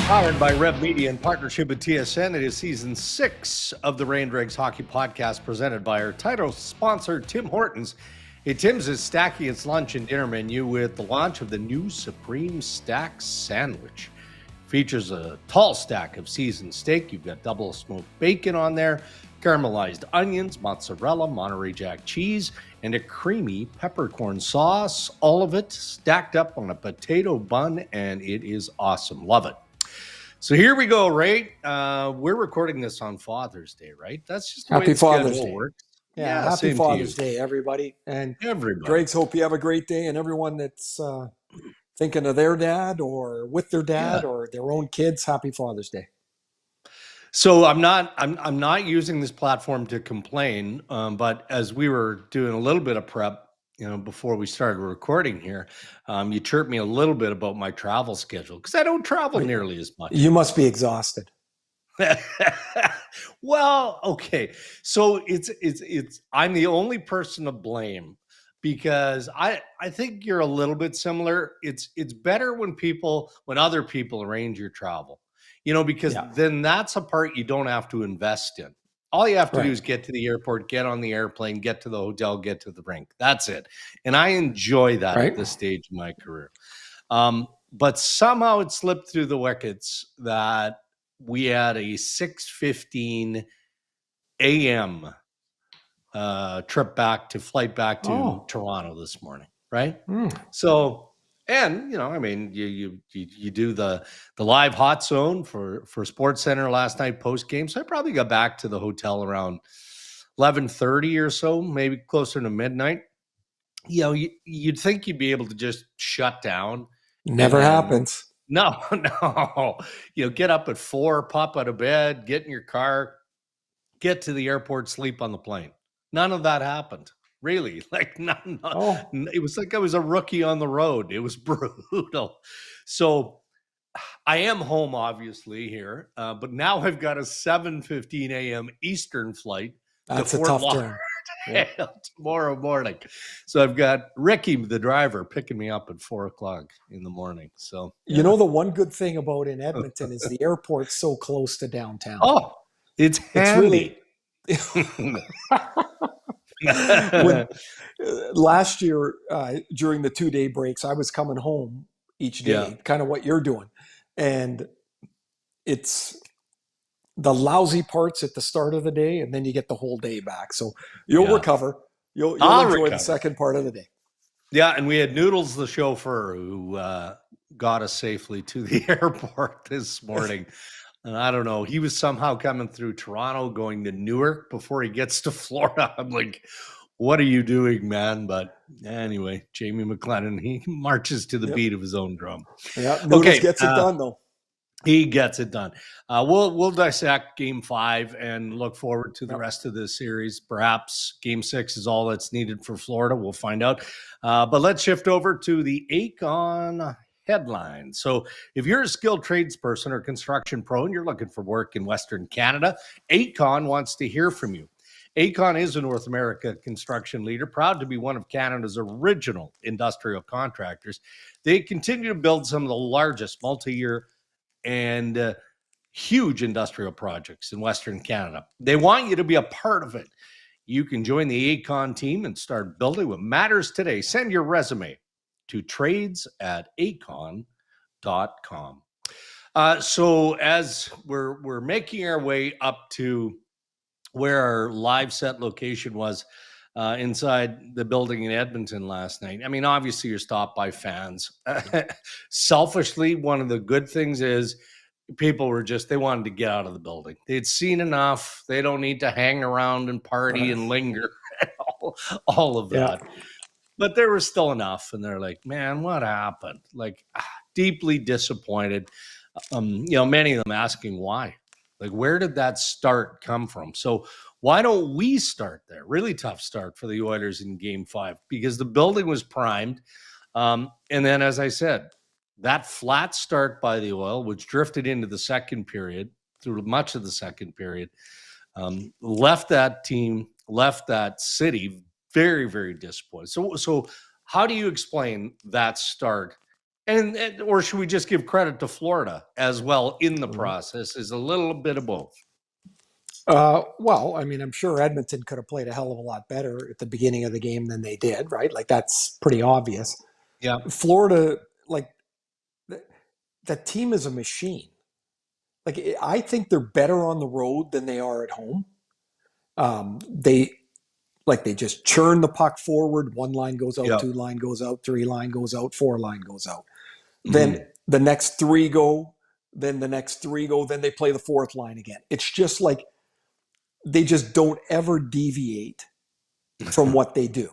Powered by Rev Media in partnership with TSN, it is season 6 of the Rain Dregs Hockey Podcast presented by our title sponsor, Tim Hortons. Hey, Tim's is stacking its lunch and dinner menu with the launch of the new Supreme Stack Sandwich. Features a tall stack of seasoned steak. You've got double smoked bacon on there, caramelized onions, mozzarella, Monterey Jack cheese, and a creamy peppercorn sauce. All of it stacked up on a potato bun, and it is awesome. Love it. So here we go, Ray. We're recording this on Father's Day, right? That's just the Happy way the Father's schedule Day. works. Yeah, happy Father's Day, everybody. And Dregs, hope you have a great day. And everyone that's thinking of their dad or with their dad or their own kids, happy Father's Day. So I'm not using this platform to complain, but as we were doing a little bit of prep, before we started recording here, you chirped me a little bit about my travel schedule because I don't travel nearly as much. You must be exhausted. Well, okay. So it's I'm the only person to blame because I think you're a little bit similar. It's better when other people arrange your travel, because then that's a part you don't have to invest in. All you have to do is get to the airport, get on the airplane, get to the hotel, get to the rink. That's it. And I enjoy that at this stage of my career. But somehow it slipped through the wickets that we had a 6:15 a.m. flight back to Toronto this morning, right? So, and you do the live hot zone for SportsCenter last night post game. So I probably got back to the hotel around 11:30 or so, maybe closer to midnight. You'd think you'd be able to just shut down. Never happens. No. Get up at 4, pop out of bed, get in your car, get to the airport, sleep on the plane. None of that happened. Really, It was like I was a rookie on the road. It was brutal. So I am home, obviously, here, but now I've got a 7:15 a.m. Eastern flight. That's a tough turn. Tomorrow morning. So I've got Ricky, the driver, picking me up at 4 o'clock in the morning. So the one good thing about in Edmonton is the airport's so close to downtown. Oh, it's handy. Last year, during the 2-day breaks, I was coming home each day, kind of what you're doing. And it's the lousy parts at the start of the day, and then you get the whole day back. So you'll recover. You'll enjoy the second part of the day. Yeah, and we had Noodles, the chauffeur, who got us safely to the airport this morning. And I don't know, he was somehow coming through Toronto, going to Newark before he gets to Florida. I'm like, what are you doing, man? But anyway, Jamie McLennan, he marches to the beat of his own drum. Yeah, Noodles gets it done, though. He gets it done. We'll dissect Game 5 and look forward to the rest of this series. Perhaps Game 6 is all that's needed for Florida. We'll find out. But let's shift over to the Acon headline. So if you're a skilled tradesperson or construction pro and you're looking for work in Western Canada, Acon wants to hear from you. Acon is a North America construction leader, proud to be one of Canada's original industrial contractors. They continue to build some of the largest multi-year and huge industrial projects in Western Canada. They want you to be a part of it. You can join the Acon team and start building what matters today. Send your resume to trades@acon.com. So as we're making our way up to where our live set location was inside the building in Edmonton last night, I mean, obviously you're stopped by fans. Selfishly, one of the good things is people they wanted to get out of the building. They'd seen enough. They don't need to hang around and party and linger and all of that. But there was still enough, and they're like, man, what happened? Like, deeply disappointed. Many of them asking why. Like, where did that start come from? So why don't we start there? Really tough start for the Oilers in Game 5 because the building was primed. And then, as I said, that flat start by the Oil, which drifted into the second period, through much of the second period, left that city very, very disappointed. So how do you explain that start And or should we just give credit to Florida as well in the process? Is a little bit of both. Well, I mean, I'm sure Edmonton could have played a hell of a lot better at the beginning of the game than they did, right? Like that's pretty obvious. Yeah. Florida, like that team is a machine. Like I think they're better on the road than they are at home. They just churn the puck forward. One line goes out, Yep. two line goes out, three line goes out, four line goes out. Mm-hmm. Then the next three go, then the next three go, then they play the fourth line again. It's just like they just don't ever deviate from what they do.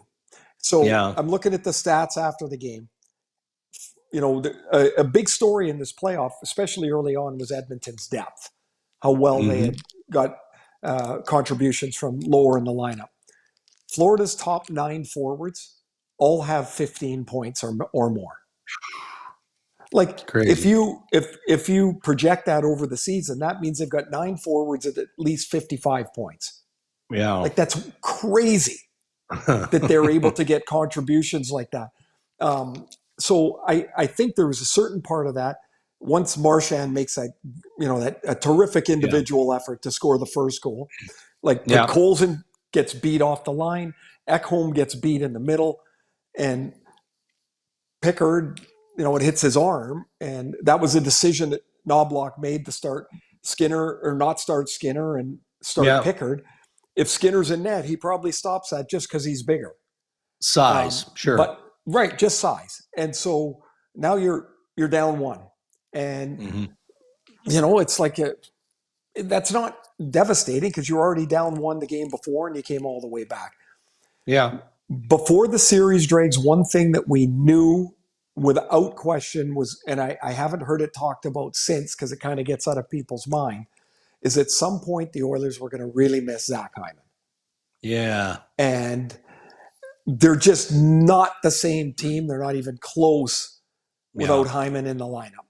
So Yeah. I'm looking at the stats after the game. You know, a big story in this playoff, especially early on, was Edmonton's depth, how well they had got contributions from lower in the lineup. Florida's top 9 forwards all have 15 points or more. Like Crazy. if you project that over the season, that means they've got 9 forwards at least 55 points. Yeah. Like that's crazy that they're able to get contributions like that. So I think there was a certain part of that. Once Marchand makes that, a terrific individual effort to score the first goal, but Colson gets beat off the line, Ekholm gets beat in the middle, and Pickard, it hits his arm, and that was a decision that Knobloch made to start Skinner or not start Skinner and start Pickard. If Skinner's in net, he probably stops that just because he's bigger. Size, sure. But right, just size. And so now you're down 1. And it's like that's not devastating because you're already down 1 the game before and you came all the way back. Yeah. Before the series drags, one thing that we knew without question was, and I haven't heard it talked about since because it kind of gets out of people's mind, is at some point the Oilers were going to really miss Zach Hyman. Yeah. And they're just not the same team. They're not even close without Hyman in the lineup.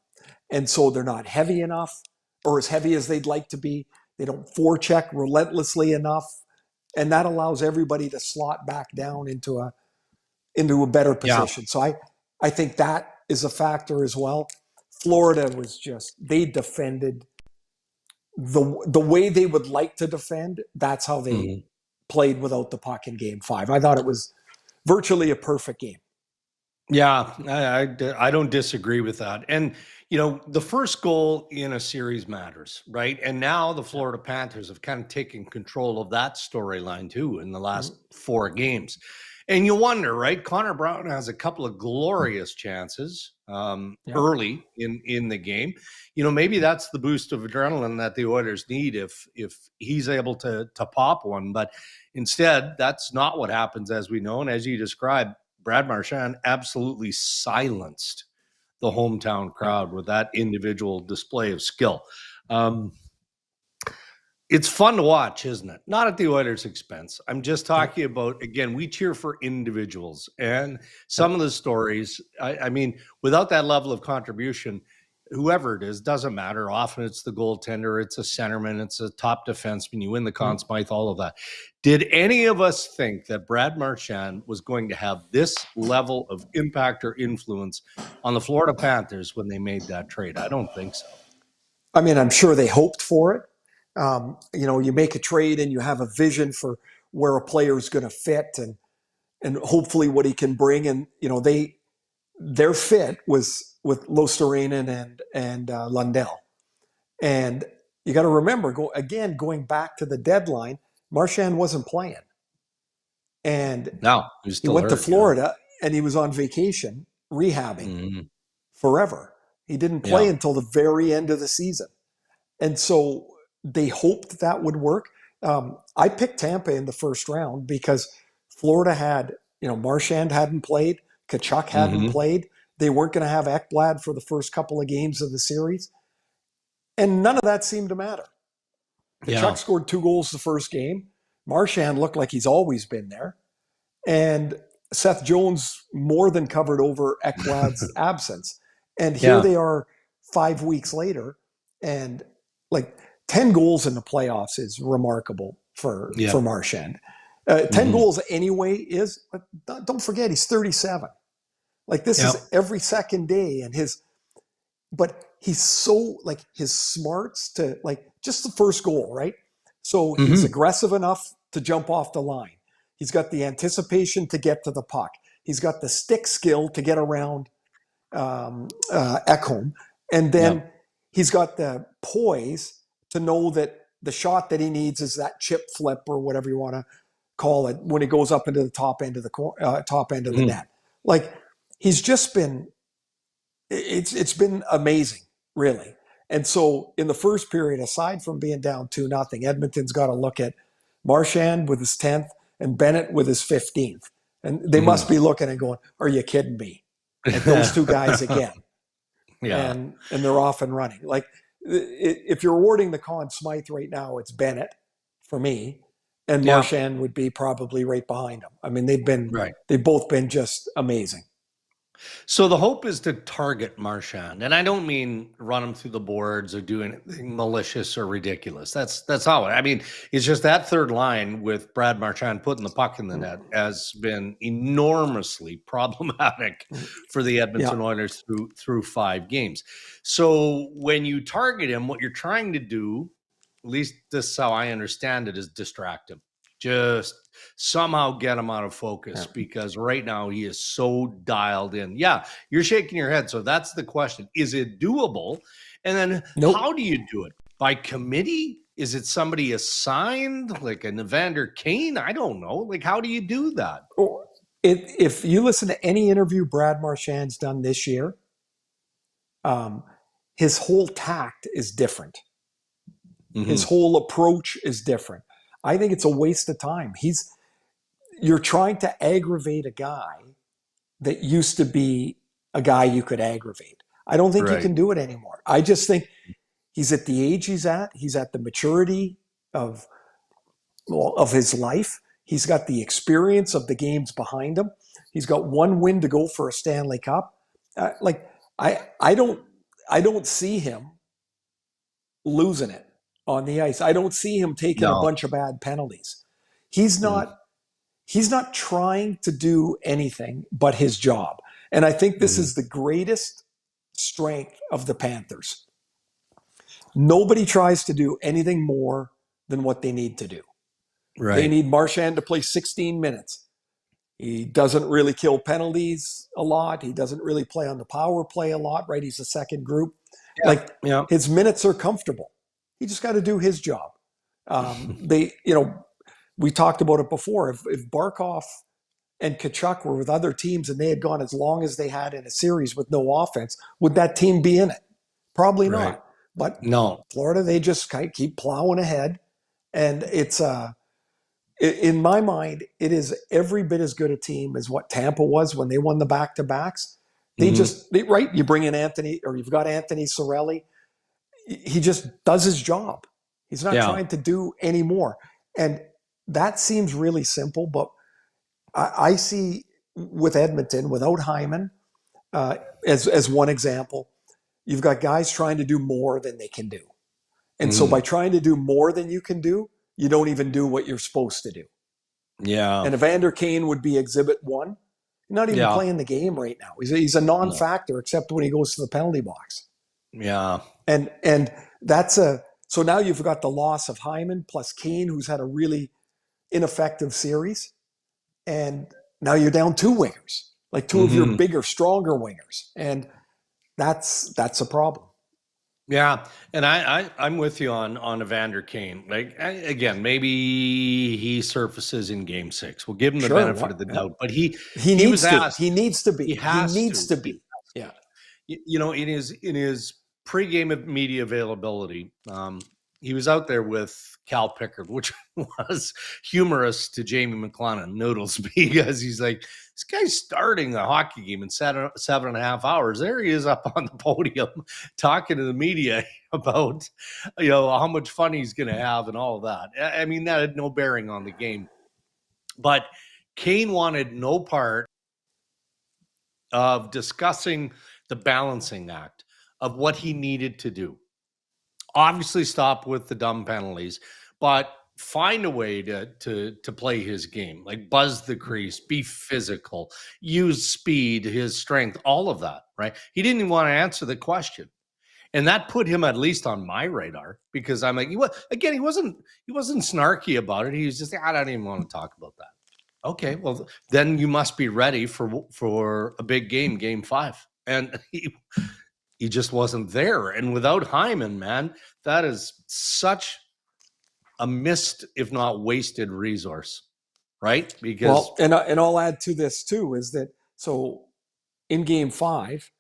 And so they're not heavy enough or as heavy as they'd like to be. They don't forecheck relentlessly enough. And that allows everybody to slot back down into a better position. Yeah. So I think that is a factor as well. Florida was they defended the way they would like to defend. That's how they played without the puck in game 5. I thought it was virtually a perfect game. Yeah, I don't disagree with that. And, the first goal in a series matters, right? And now the Florida Panthers have kind of taken control of that storyline too in the last 4 games. And you wonder, right? Connor Brown has a couple of glorious chances early in the game. Maybe that's the boost of adrenaline that the Oilers need if he's able to pop one. But instead, that's not what happens, as we know. And as you described, Brad Marchand absolutely silenced the hometown crowd with that individual display of skill. It's fun to watch, isn't it? Not at the Oilers' expense. I'm just talking about, again, we cheer for individuals. And some of the stories, I mean, without that level of contribution, whoever it is, doesn't matter. Often it's the goaltender, it's a centerman, it's a top defenseman, you win the Conn Smythe, all of that. Did any of us think that Brad Marchand was going to have this level of impact or influence on the Florida Panthers when they made that trade? I don't think so. I mean, I'm sure they hoped for it. You make a trade and you have a vision for where a player is going to fit and hopefully what he can bring. And, their fit was with Luostarinen and Lundell. And you got to remember, going back to the deadline, Marchand wasn't playing. And he went to Florida and he was on vacation, rehabbing forever. He didn't play until the very end of the season. And so they hoped that would work. I picked Tampa in the first round because Florida had, Marchand hadn't played, Tkachuk hadn't played. They weren't going to have Ekblad for the first couple of games of the series. And none of that seemed to matter. Tkachuk scored 2 goals the first game. Marchand looked like he's always been there. And Seth Jones more than covered over Ekblad's absence. And here they are 5 weeks later. And 10 goals in the playoffs is remarkable for Marchand. 10 goals anyway but don't forget, he's 37. Like this Yep. is every second day, and but he's so like his smarts to like just the first goal, right? So he's Mm-hmm. aggressive enough to jump off the line. He's got the anticipation to get to the puck. He's got the stick skill to get around Ekholm, and then Yep. he's got the poise to know that the shot that he needs is that chip flip or whatever you want to call it when it goes up into the top end of the Mm-hmm. net. Like he's just been, it's been amazing, really. And so in the first period, aside from being down 2-0, Edmonton's got to look at Marchand with his 10th and Bennett with his 15th. And they must be looking and going, are you kidding me? Like those two guys again. Yeah. And they're off and running. Like if you're awarding the Conn Smythe right now, it's Bennett for me, and Yeah. Marchand would be probably right behind him. I mean, Right. they've both been just amazing. So the hope is to target Marchand, and I don't mean run him through the boards or do anything malicious or ridiculous. That's not what I mean. It's just that third line with Brad Marchand putting the puck in the net has been enormously problematic for the Edmonton Yeah. Oilers through 5 games. So when you target him, what you're trying to do, at least this is how I understand it, is distract him. Just somehow get him out of focus, because right now he is so dialed in. Yeah, you're shaking your head. So that's the question. Is it doable? And then Nope. how do you do it? By committee? Is it somebody assigned, like an Evander Kane? I don't know. Like, how do you do that? If you listen to any interview Brad Marchand's done this year, his whole tact is different. His whole approach is different. I think it's a waste of time. You're trying to aggravate a guy that used to be a guy you could aggravate. I don't think you Right. can do it anymore. I just think he's at the age he's at. He's at the maturity of his life. He's got the experience of the games behind him. He's got one win to go for a Stanley Cup. I don't see him losing it on the ice. I don't see him taking a No. bunch of bad penalties. He's not trying to do anything but his job. And I think this is the greatest strength of the Panthers. Nobody tries to do anything more than what they need to do. Right. They need Marchand to play 16 minutes. He doesn't really kill penalties a lot. He doesn't really play on the power play a lot, right? He's a second group. Yeah. Like Yeah. his minutes are comfortable. He just got to do his job. We talked about it before. If Barkov and Kachuk were with other teams and they had gone as long as they had in a series with no offense, would that team be in it? Probably Right. not. But No. Florida, they just keep plowing ahead. And it's in my mind, it is every bit as good a team as what Tampa was when they won the back-to-backs. Right, you bring in Anthony, or you've got Anthony Cirelli. He just does his job. He's not trying to do any more. And that seems really simple, but I see with Edmonton, without Hyman, as one example, you've got guys trying to do more than they can do. And so by trying to do more than you can do, you don't even do what you're supposed to do. Yeah. And Evander Kane would be exhibit 1. Not even playing the game right now. He's a non-factor except when he goes to the penalty box. Yeah. And so now you've got the loss of Hyman plus Kane, who's had a really ineffective series. And now you're down 2 wingers, like 2 of your bigger, stronger wingers. And that's a problem. Yeah, and I'm with you on Evander Kane. Like, again, maybe he surfaces in Game 6. We'll give him the benefit of the doubt, but he needs was to. asked. He needs to be. He has needs to He be. Yeah. in his pre-game media availability, he was out there with Cal Pickard, which was humorous to Jamie McLennan Noodles, because he's like, this guy's starting a hockey game in 7.5 hours. There he is up on the podium talking to the media about, how much fun he's going to have and all of that. I mean, that had no bearing on the game. But Kane wanted no part of discussing the balancing act of what he needed to do. Obviously, stop with the dumb penalties, but find a way to play his game, like buzz the crease, be physical, use speed, his strength, all of that, right? He didn't even want to answer the question. And that put him at least on my radar, because I'm like, he wasn't snarky about it. He was just like, I don't even want to talk about that. Okay, well then you must be ready for a big game, game 5. And he just wasn't there. And without Hyman, man, that is such a missed, if not wasted, resource, right? Because and I'll add to this too is that so in Game 5,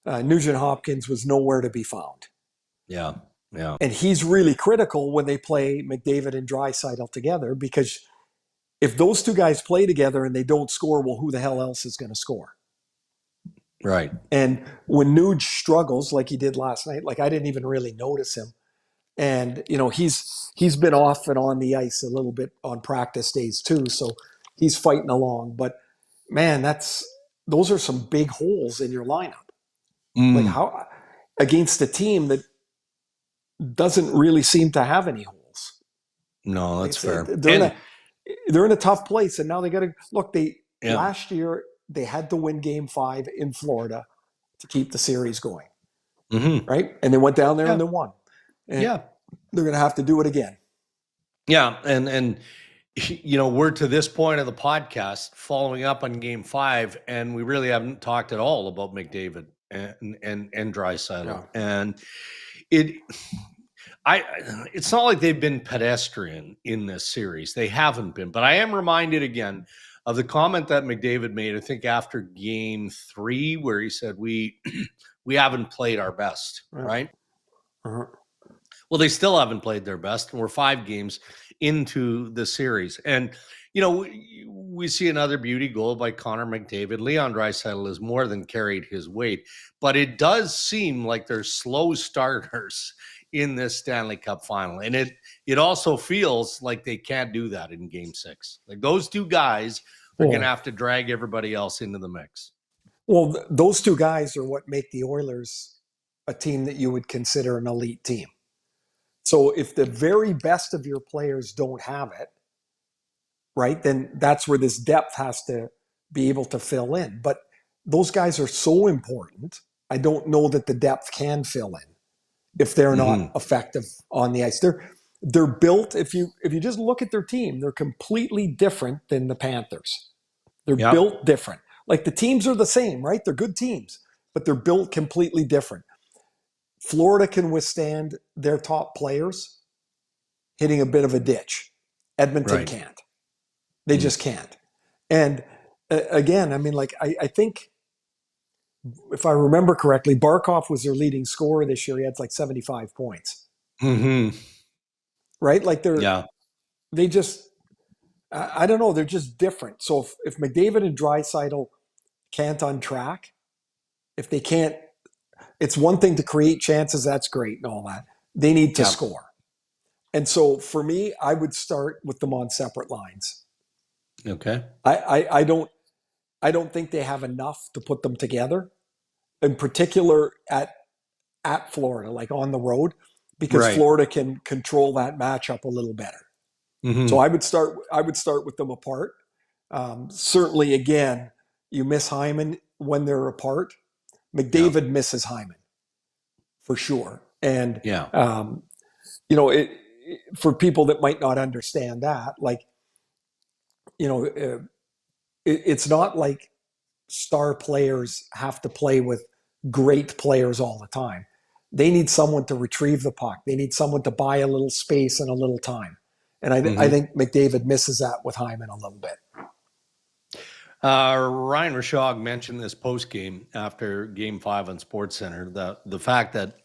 Nugent-Hopkins was nowhere to be found. yeah, and he's really critical when they play McDavid and Draisaitl together, because if those two guys play together and they don't score, well, who the hell else is going to score? right. And when Nuge struggles like he did last night, like I didn't even really notice him. And he's been off and on the ice a little bit on practice days too, so he's fighting along. But man, those are some big holes in your lineup. Like how against a team that doesn't really seem to have any holes. No, that's fair. They're in a tough place, and now they got to look. Yeah. Last year they had to win Game 5 in Florida to keep the series going, right? And they went down there and they won. And they're going to have to do it again. Yeah, and we're to this point of the podcast following up on Game 5, and we really haven't talked at all about McDavid and Draisaitl. And it's not like they've been pedestrian in this series. They haven't been. But I am reminded again of the comment that McDavid made, I think after Game 3, where he said, we haven't played our best, right? Well, they still haven't played their best, and we're 5 games into the series. And, we see another beauty goal by Connor McDavid. Leon Draisaitl has more than carried his weight, but it does seem like they're slow starters in this Stanley Cup Final. And it also feels like they can't do that in Game 6. Like those two guys are going to have to drag everybody else into the mix. Well, those two guys are what make the Oilers a team that you would consider an elite team. So if the very best of your players don't have it, right, then that's where this depth has to be able to fill in. But those guys are so important. I don't know that the depth can fill in if they're not effective on the ice. They're built. If you just look at their team, they're completely different than the Panthers. They're built different. Like the teams are the same, right? They're good teams, but they're built completely different. Florida can withstand their top players hitting a bit of a ditch. Edmonton can't. They just can't. And again, I mean, like I think, if I remember correctly, Barkov was their leading scorer this year. He had like 75 points. Right? Like they just, I don't know, they're just different. So if McDavid and Draisaitl can't untrack, if they can't, it's one thing to create chances, that's great and all that. They need to score. And so for me, I would start with them on separate lines. Okay. I don't think they have enough to put them together, in particular at Florida, like on the road, because Florida can control that matchup a little better. So I would start with them apart. Certainly, again, you miss Hyman when they're apart. McDavid misses Hyman for sure. And for people that might not understand that, like, it's not like star players have to play with great players all the time. They need someone to retrieve the puck. They need someone to buy a little space and a little time. And I think McDavid misses that with Hyman a little bit. Ryan Rishaug mentioned this post game after Game 5 on SportsCenter, the fact that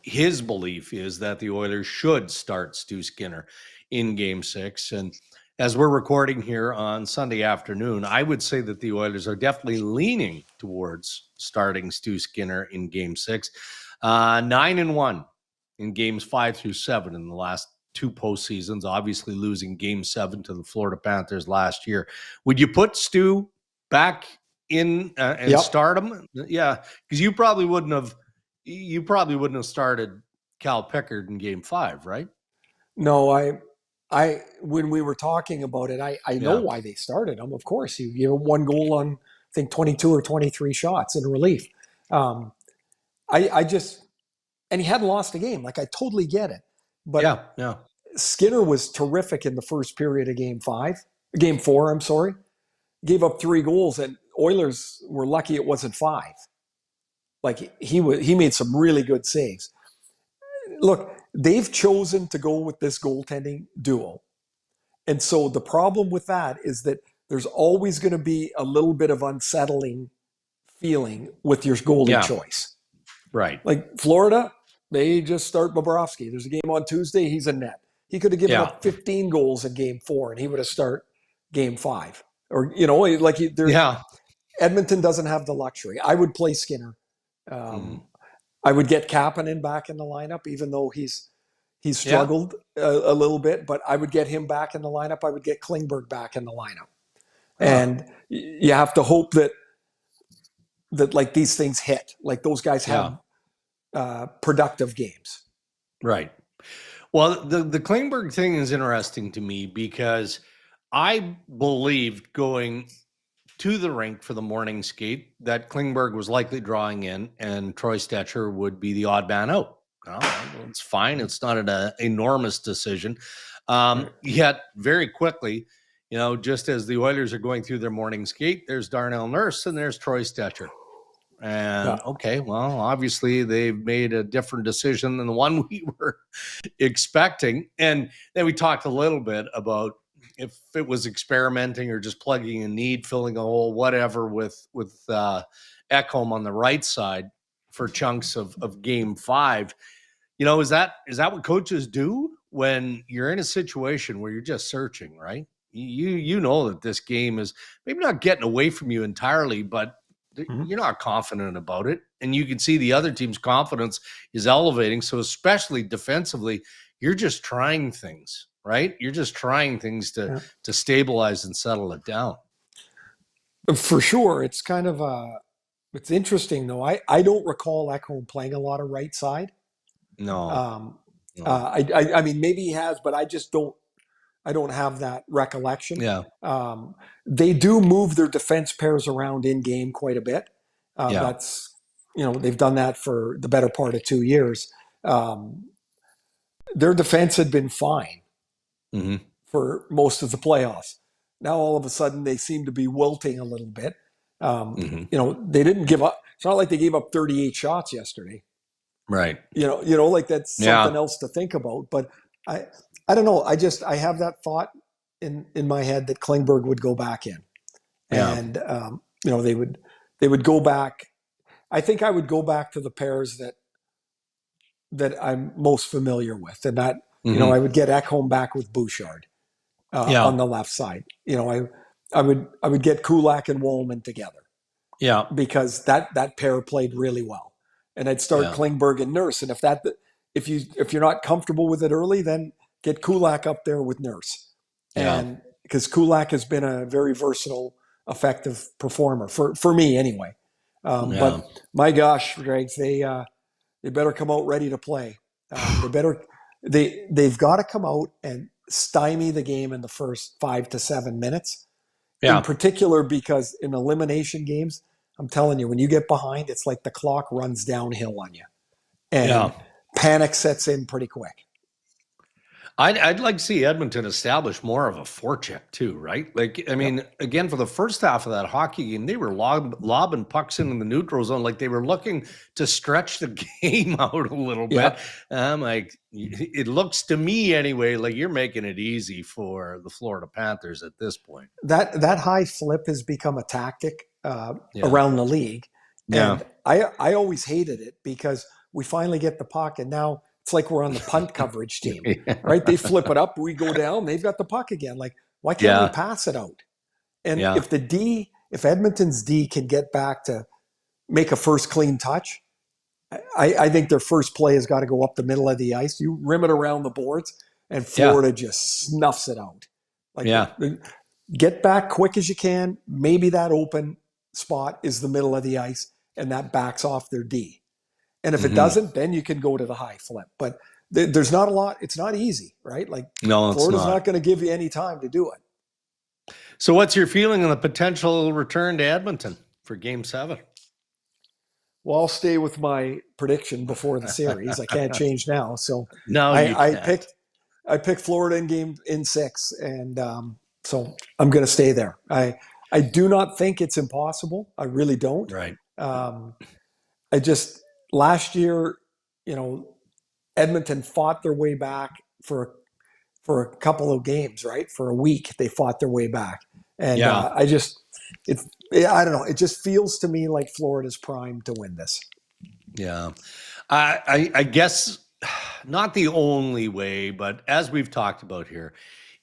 his belief is that the Oilers should start Stu Skinner in Game 6. And as we're recording here on Sunday afternoon, I would say that the Oilers are definitely leaning towards starting Stu Skinner in Game 6. 9-1 in Games 5 through 7 in the last 2 postseasons, obviously losing Game 7 to the Florida Panthers last year. Would you put Stu back in and start him? Yeah, because you probably wouldn't have started Cal Pickard in Game 5, right? No, when we were talking about it, I know Yeah. why they started him. Of course, you give him one goal on, I think, 22 or 23 shots in relief. Um, I just, and he hadn't lost a game. Like, I totally get it. But Yeah. Yeah. Skinner was terrific in the first period of game four, I'm sorry. Gave up 3 goals, and Oilers were lucky it wasn't 5. Like, he made some really good saves. Look, they've chosen to go with this goaltending duo. And so the problem with that is that there's always going to be a little bit of unsettling feeling with your goalie Yeah. choice. Right. Like Florida, they just start Bobrovsky. There's a game on Tuesday, he's in net. He could have given Yeah. up 15 goals in game 4, and he would have start game 5. Or, like Yeah. Edmonton doesn't have the luxury. I would play Skinner. I would get Kapanen back in the lineup, even though he's struggled a little bit, but I would get him back in the lineup. I would get Klingberg back in the lineup. And you have to hope that like these things hit, like those guys have productive games. Right. Well, the Klingberg thing is interesting to me because I believed going to the rink for the morning skate that Klingberg was likely drawing in and Troy Stetcher would be the odd man out. Well, it's fine. It's not an enormous decision. Yet very quickly, just as the Oilers are going through their morning skate, there's Darnell Nurse and there's Troy Stetcher. And okay, well, obviously they've made a different decision than the one we were expecting. And then we talked a little bit about if it was experimenting or just plugging a need, filling a hole, whatever, with Ekholm on the right side for chunks of game 5. Is that what coaches do when you're in a situation where you're just searching, right? You know that this game is maybe not getting away from you entirely, but you're not confident about it. And you can see the other team's confidence is elevating. So especially defensively, you're just trying things, right? You're just trying things to stabilize and settle it down. For sure. It's kind of it's interesting though. I don't recall Ekholm playing a lot of right side. No. I mean, maybe he has, but I don't have that recollection. Yeah. They do move their defense pairs around in game quite a bit. That's, they've done that for the better part of 2 years. Their defense had been fine for most of the playoffs. Now, all of a sudden, they seem to be wilting a little bit. They didn't give up. It's not like they gave up 38 shots yesterday. Right. Like that's something else to think about. But I don't know. I have that thought in my head that Klingberg would go back in, and they would go back. I think I would go back to the pairs that I'm most familiar with, and that I would get Ekholm back with Bouchard on the left side. I would get Kulak and Wollman together. Yeah, because that pair played really well, and I'd start Klingberg and Nurse. And if you're not comfortable with it early, then get Kulak up there with Nurse, and because Kulak has been a very versatile, effective performer for me anyway. But my gosh, Dregs, they better come out ready to play. They've got to come out and stymie the game in the first 5 to 7 minutes. In particular, because in elimination games, I'm telling you, when you get behind, it's like the clock runs downhill on you, and panic sets in pretty quick. I'd like to see Edmonton establish more of a forecheck too, right? Like, I mean, again, for the first half of that hockey game, they were lobbing pucks into the neutral zone, like they were looking to stretch the game out a little bit. I'm like, it looks to me anyway, like you're making it easy for the Florida Panthers at this point. That high flip has become a tactic around the league, and I always hated it because we finally get the puck, and now it's like we're on the punt coverage team, right? They flip it up, we go down, they've got the puck again. Like, why can't we pass it out? And if Edmonton's D can get back to make a first clean touch, I think their first play has got to go up the middle of the ice. You rim it around the boards, and Florida just snuffs it out. Get back quick as you can. Maybe that open spot is the middle of the ice, and that backs off their D. And if it doesn't, then you can go to the high flip. But there's not a lot. It's not easy, right? Like No, it's Florida's not. not going to give you any time to do it. So what's your feeling on the potential return to Edmonton for Game 7? Well, I'll stay with my prediction before the series. I can't change now. So No, you I can't. picked Florida in 6, and so I'm going to stay there. I do not think it's impossible. I really don't. Right. I just last year, you know, Edmonton fought their way back for a couple of games, right? For a week, they fought their way back, and Yeah. I don't know. It just feels to me like Florida's primed to win this. Yeah. I guess not the only way, but as we've talked about here,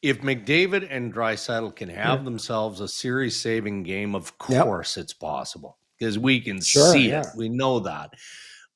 if McDavid and Draisaitl can have themselves a series-saving game, of course it's possible because we can see it. We know that.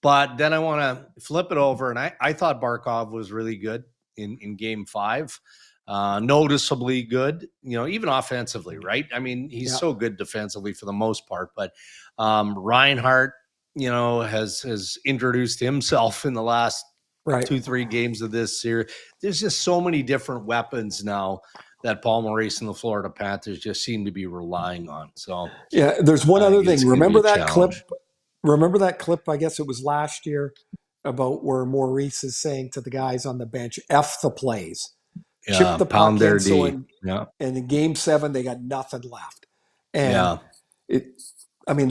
But then I want to flip it over, and I thought Barkov was really good in Game 5. Noticeably good, you know, even offensively, right? I mean, he's so good defensively for the most part, but Reinhart, you know, has introduced himself in the last 2-3 games of this series. There's just so many different weapons now that Paul Maurice and the Florida Panthers just seem to be relying on. So yeah, there's one other thing. Remember that challenge. clip? Remember that clip? I guess it was last year about where Maurice is saying to the guys on the bench, "F the plays, chip the puck in." So and in Game 7, they got nothing left. And I mean,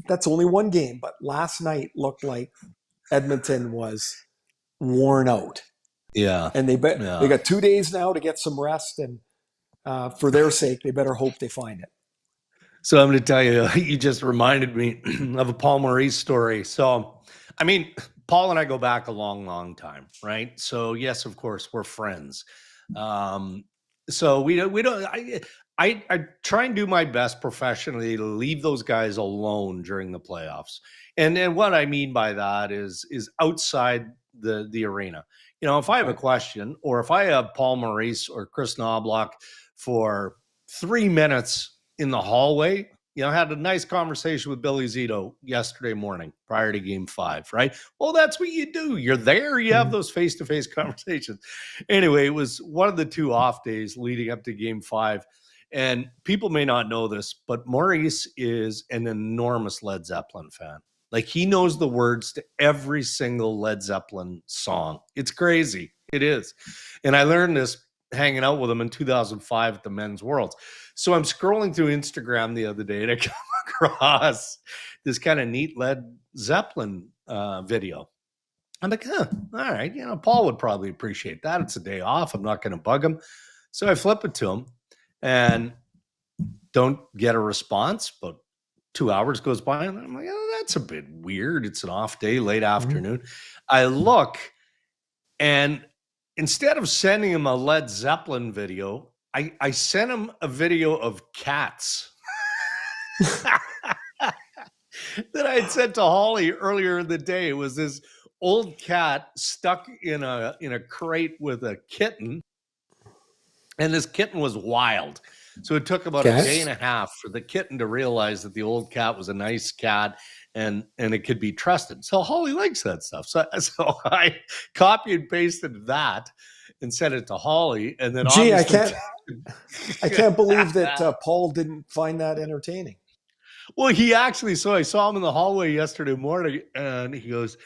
that's only one game, but last night looked like Edmonton was worn out. Yeah. And they got 2 days now to get some rest, and for their sake, they better hope they find it. So I'm going to tell you, you just reminded me of a Paul Maurice story. So, I mean, Paul and I go back a long, long time, right? So yes, of course, we're friends. So we don't. I try and do my best professionally to leave those guys alone during the playoffs. And what I mean by that is outside the arena. You know, if I have a question, or if I have Paul Maurice or Chris Knobloch for 3 minutes in the hallway, you know, I had a nice conversation with Billy Zito yesterday morning prior to Game 5, right? Well, that's what you do. You're there. You have those face-to-face conversations. Anyway, it was one of the 2 off days leading up to Game 5. And people may not know this, but Maurice is an enormous Led Zeppelin fan. Like, he knows the words to every single Led Zeppelin song. It's crazy. It is. And I learned this hanging out with him in 2005 at the Men's Worlds. So I'm scrolling through Instagram the other day and I come across this kind of neat Led Zeppelin video. I'm like, all right, you know, Paul would probably appreciate that. It's a day off. I'm not going to bug him. So I flip it to him and don't get a response, but 2 hours goes by and I'm like, oh, that's a bit weird. It's an off day, late afternoon. I look, and instead of sending him a Led Zeppelin video, I sent him a video of cats that I had sent to Holly earlier in the day. It was this old cat stuck in a crate with a kitten, and this kitten was wild. So it took about a day and a half for the kitten to realize that the old cat was a nice cat and it could be trusted. So Holly likes that stuff. So I copy and pasted that and sent it to Holly. And then I can't believe that Paul didn't find that entertaining. Well, he actually, so I saw him in the hallway yesterday morning and he goes,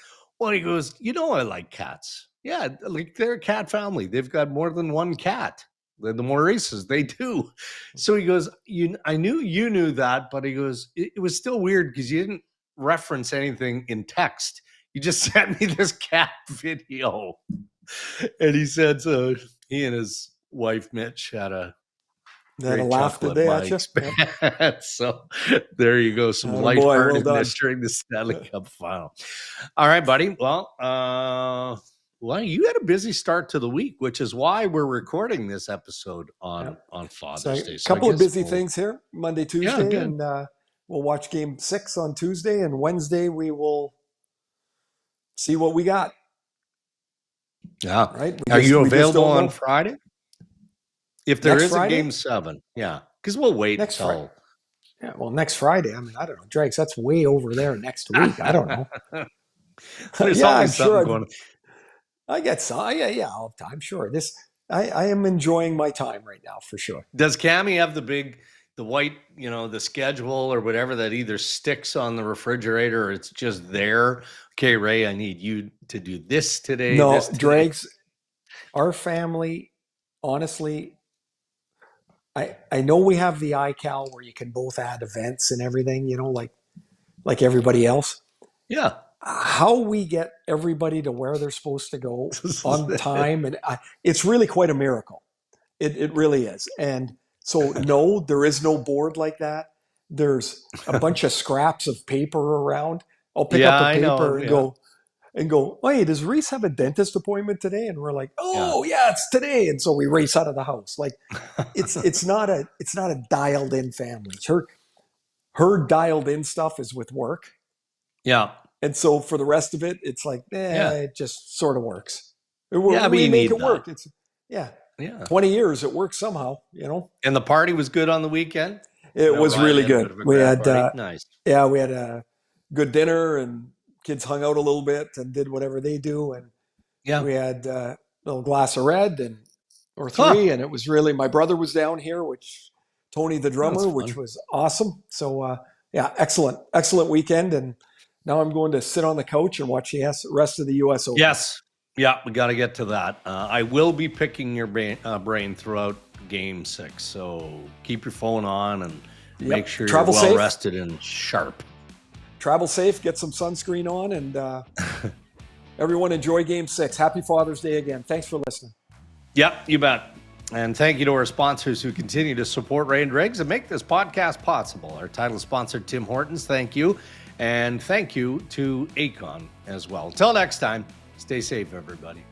you know, I like cats. Yeah, like they're a cat family. They've got more than one cat. The Maurices, they do. So he goes, I knew you knew that, but he goes, it was still weird because you didn't reference anything in text. You just sent me this cat video. And he said, so he and his wife, Mitch, had a laugh today at you. So there you go. Some lightheartedness during the Stanley Cup Final. All right, buddy. Well, you had a busy start to the week, which is why we're recording this episode on Father's Day. So a couple of busy things here, Monday, Tuesday, and we'll watch Game 6 on Tuesday, and Wednesday we will see what we got. Yeah. Right? Are you available on Friday? If there is a Game 7, because we'll wait until. Yeah, well, next Friday. I mean, I don't know, Drakes. That's way over there next week. I don't know. There's always something going on. I get some. Yeah, all the time. Sure. I am enjoying my time right now for sure. Does Cammy have the white, the schedule or whatever that either sticks on the refrigerator or it's just there? Okay, Ray, I need you to do this today. No, This today. Dregs, our family, honestly, I know we have the iCal where you can both add events and everything, like everybody else. Yeah. How we get everybody to where they're supposed to go on time, and it's really quite a miracle. It really is. And so, no, there is no board like that. There's a bunch of scraps of paper around. I'll pick up a I know. paper and go, hey, does Reese have a dentist appointment today? And we're like, oh yeah, it's today. And so we race out of the house. Like it's not a dialed in family. Her dialed in stuff is with work. Yeah. And so for the rest of it, it's like, it just sort of works. But We you make need it work. that. Yeah. Yeah. 20 years, it works somehow, And the party was good on the weekend? It was really good. We had, nice. Yeah, we had a good dinner and kids hung out a little bit and did whatever they do. And we had a little glass of red or three. And it was really, my brother was down here, Tony the drummer, which was awesome. So excellent weekend. And now I'm going to sit on the couch and watch the rest of the U.S. Open. Yes. Yeah, we got to get to that. I will be picking your brain throughout Game 6, so keep your phone on and make sure you're well rested and sharp. Travel safe, get some sunscreen on, and everyone enjoy Game 6. Happy Father's Day again. Thanks for listening. Yep, you bet. And thank you to our sponsors who continue to support Ray and Dregs and make this podcast possible. Our title sponsor, Tim Hortons, thank you. And thank you to Acon as well. Until next time, stay safe, everybody.